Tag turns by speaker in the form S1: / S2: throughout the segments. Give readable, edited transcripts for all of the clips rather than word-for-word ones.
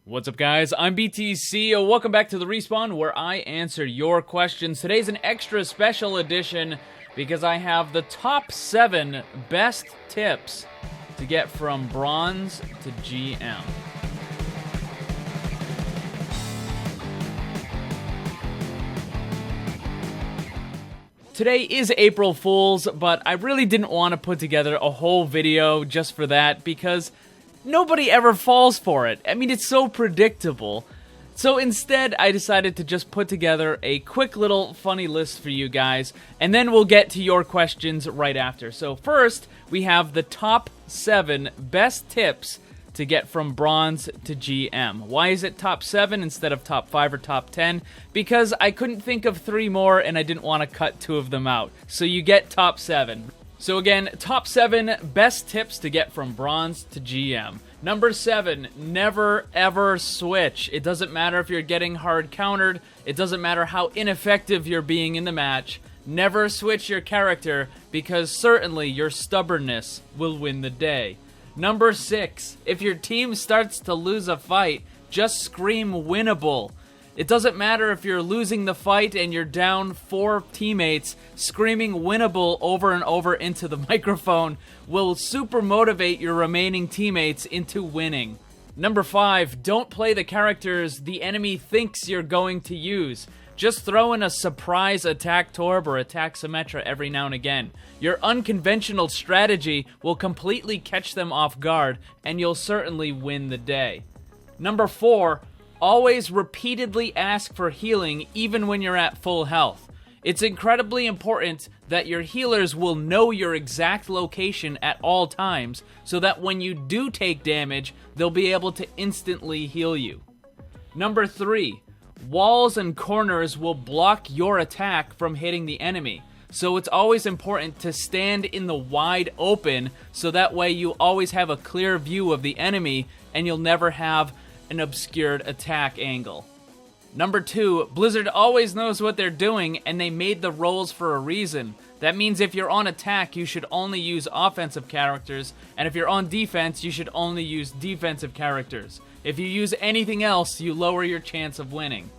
S1: What's up, guys? I'm BTC. Welcome back to The Respawn, where I answer your questions. Today's an extra special edition because I have the top 7 best tips to get from Bronze to GM. Today is April Fool's, but I really didn't want to put together a whole video just for that because nobody ever falls for it. I mean, it's so predictable. So instead, I decided to just put together a quick little funny list for you guys, and then we'll get to your questions right after. So first, we have the top 7 best tips to get from Bronze to GM. Why is it top 7 instead of top 5 or top 10? Because I couldn't think of 3 more, and I didn't want to cut 2 of them out. So you get top 7. So again, top 7 best tips to get from Bronze to GM. Number 7, never ever switch. It doesn't matter if you're getting hard countered. It doesn't matter how ineffective you're being in the match. Never switch your character because certainly your stubbornness will win the day. Number 6, if your team starts to lose a fight, just scream winnable. It doesn't matter if you're losing the fight and you're down 4 teammates, screaming winnable over and over into the microphone will super motivate your remaining teammates into winning. Number 5, don't play the characters the enemy thinks you're going to use. Just throw in a surprise attack Torb or attack Symmetra every now and again. Your unconventional strategy will completely catch them off guard, and you'll certainly win the day. Number 4, always repeatedly ask for healing even when you're at full health. It's incredibly important that your healers will know your exact location at all times so that when you do take damage, they'll be able to instantly heal you. Number 3, walls and corners will block your attack from hitting the enemy. So it's always important to stand in the wide open so that way you always have a clear view of the enemy and you'll never have an obscured attack angle. Number 2, Blizzard always knows what they're doing and they made the roles for a reason. That means if you're on attack, you should only use offensive characters, and if you're on defense, you should only use defensive characters. If you use anything else, you lower your chance of winning.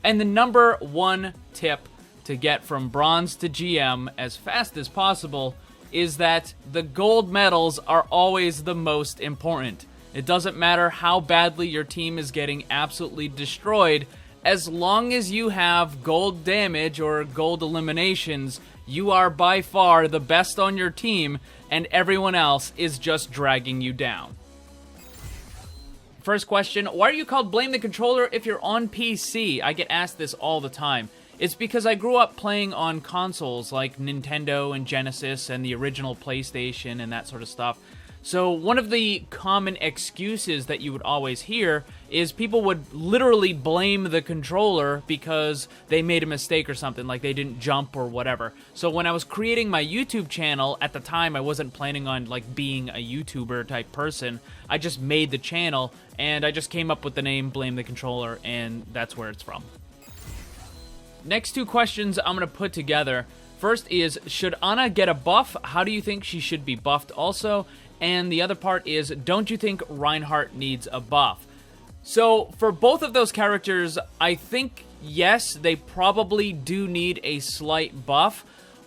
S1: And the number 1 tip to get from Bronze to GM as fast as possible is that the gold medals are always the most important. It doesn't matter how badly your team is getting absolutely destroyed, as long as you have gold damage or gold eliminations, you are by far the best on your team, and everyone else is just dragging you down. First question, why are you called Blame the Controller if you're on PC? I get asked this all the time. It's because I grew up playing on consoles like Nintendo and Genesis and the original PlayStation and that sort of stuff. So one of the common excuses that you would always hear is people would literally blame the controller because they made a mistake or something, like they didn't jump or whatever. So when I was creating my YouTube channel, at the time I wasn't planning on like being a YouTuber type person. I just made the channel and I just came up with the name Blame the Controller, and that's where it's from. Next 2 questions I'm going to put together. First is, should Ana get a buff? How do you think she should be buffed also? And the other part is, don't you think Reinhardt needs a buff? So, for both of those characters, I think, yes, they probably do need a slight buff.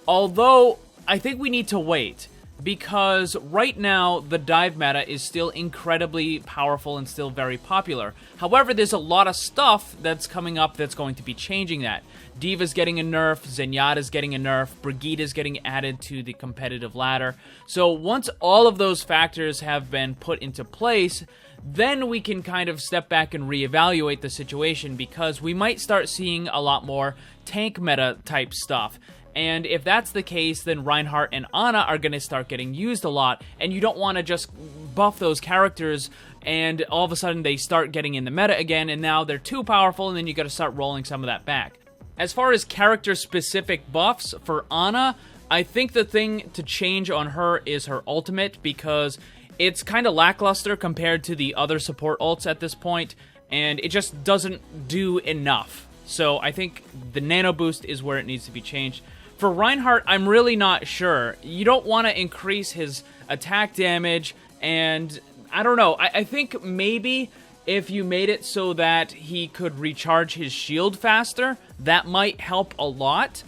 S1: Although, I think we need to wait. Because right now, the dive meta is still incredibly powerful and still very popular. However, there's a lot of stuff that's coming up that's going to be changing that. D.Va's getting a nerf, Zenyatta's getting a nerf, Brigitte's getting added to the competitive ladder. So once all of those factors have been put into place, then we can kind of step back and reevaluate the situation, because we might start seeing a lot more tank meta type stuff. And if that's the case, then Reinhardt and Ana are going to start getting used a lot, and you don't want to just buff those characters and all of a sudden they start getting in the meta again, and now they're too powerful, and then you got to start rolling some of that back. As far as character-specific buffs for Ana, I think the thing to change on her is her ultimate, because it's kind of lackluster compared to the other support ults at this point, and it just doesn't do enough. So I think the nano boost is where it needs to be changed. For Reinhardt, I'm really not sure. You don't want to increase his attack damage, and I don't know. I think maybe If you made it so that he could recharge his shield faster, that might help a lot.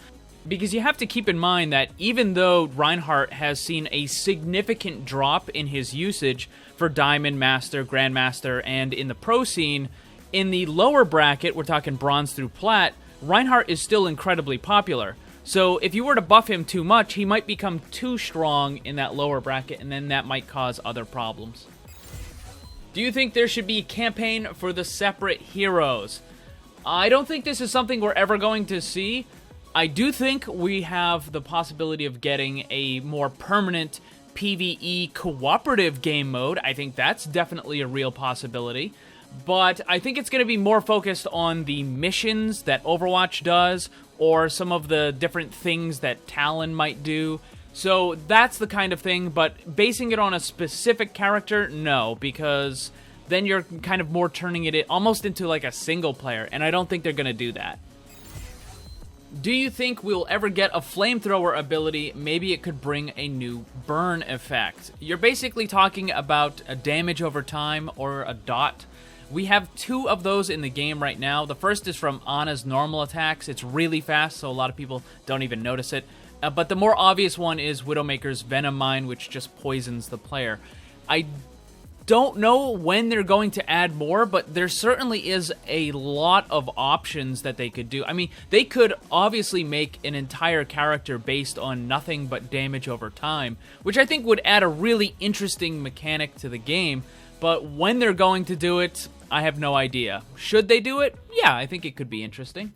S1: Because you have to keep in mind that even though Reinhardt has seen a significant drop in his usage for Diamond, Master, Grandmaster, and in the pro scene, in the lower bracket, we're talking Bronze through Plat, Reinhardt is still incredibly popular. So if you were to buff him too much, he might become too strong in that lower bracket, and then that might cause other problems. Do you think there should be a campaign for the separate heroes? I don't think this is something we're ever going to see. I do think we have the possibility of getting a more permanent PvE cooperative game mode. I think that's definitely a real possibility. But I think it's going to be more focused on the missions that Overwatch does, or some of the different things that Talon might do. So that's the kind of thing, but basing it on a specific character, no, because then you're kind of more turning it almost into like a single player, and I don't think they're going to do that. Do you think we'll ever get a flamethrower ability? Maybe it could bring a new burn effect. You're basically talking about a damage over time or a dot. We have 2 of those in the game right now. The first is from Ana's normal attacks. It's really fast, so a lot of people don't even notice it. But the more obvious one is Widowmaker's Venom Mine, which just poisons the player. I don't know when they're going to add more, but there certainly is a lot of options that they could do. I mean, they could obviously make an entire character based on nothing but damage over time, which I think would add a really interesting mechanic to the game, but when they're going to do it, I have no idea. Should they do it? Yeah, I think it could be interesting.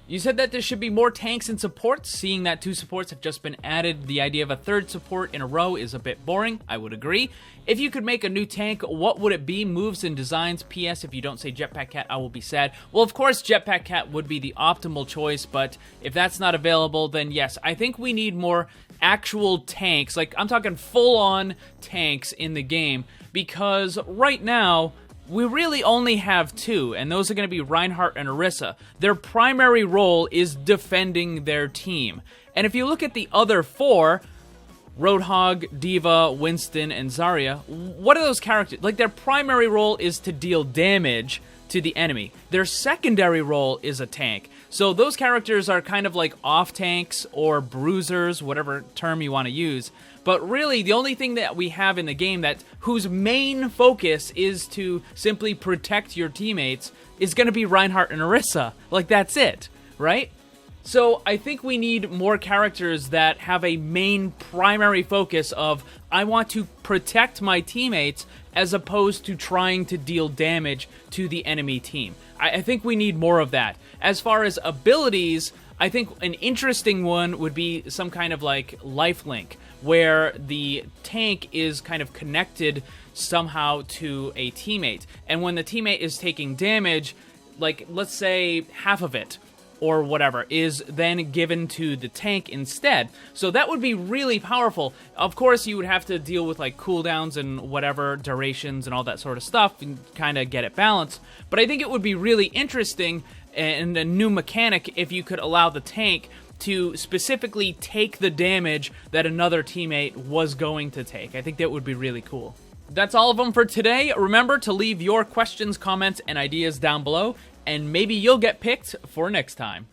S1: You said that there should be more tanks and supports. Seeing that 2 supports have just been added, the idea of a 3rd support in a row is a bit boring. I would agree. If you could make a new tank, what would it be? Moves and designs. P.S. If you don't say Jetpack Cat, I will be sad. Well, of course, Jetpack Cat would be the optimal choice, but if that's not available, then yes, I think we need more actual tanks. Like, I'm talking full-on tanks in the game, because right now, we really only have 2, and those are going to be Reinhardt and Orisa. Their primary role is defending their team. And if you look at the other 4, Roadhog, D.Va, Winston, and Zarya, what are those characters? Like, their primary role is to deal damage to the enemy. Their secondary role is a tank. So those characters are kind of like off-tanks or bruisers, whatever term you want to use. But really, the only thing that we have in the game whose main focus is to simply protect your teammates is going to be Reinhardt and Orisa. Like, that's it, right? So I think we need more characters that have a main primary focus of, I want to protect my teammates as opposed to trying to deal damage to the enemy team. I think we need more of that. As far as abilities, I think an interesting one would be some kind of like lifelink, where the tank is kind of connected somehow to a teammate. And when the teammate is taking damage, like, let's say half of it, or whatever, is then given to the tank instead. So that would be really powerful. Of course, you would have to deal with like cooldowns and whatever, durations and all that sort of stuff, and kind of get it balanced. But I think it would be really interesting and a new mechanic if you could allow the tank to specifically take the damage that another teammate was going to take. I think that would be really cool. That's all of them for today. Remember to leave your questions, comments, and ideas down below, and maybe you'll get picked for next time.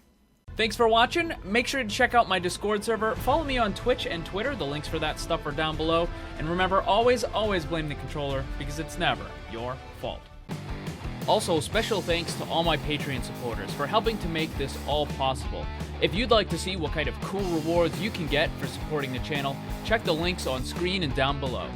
S1: Thanks for watching. Make sure to check out my Discord server. Follow me on Twitch and Twitter. The links for that stuff are down below. And remember, always blame the controller, because it's never your fault. Also, special thanks to all my Patreon supporters for helping to make this all possible. If you'd like to see what kind of cool rewards you can get for supporting the channel, check the links on screen and down below.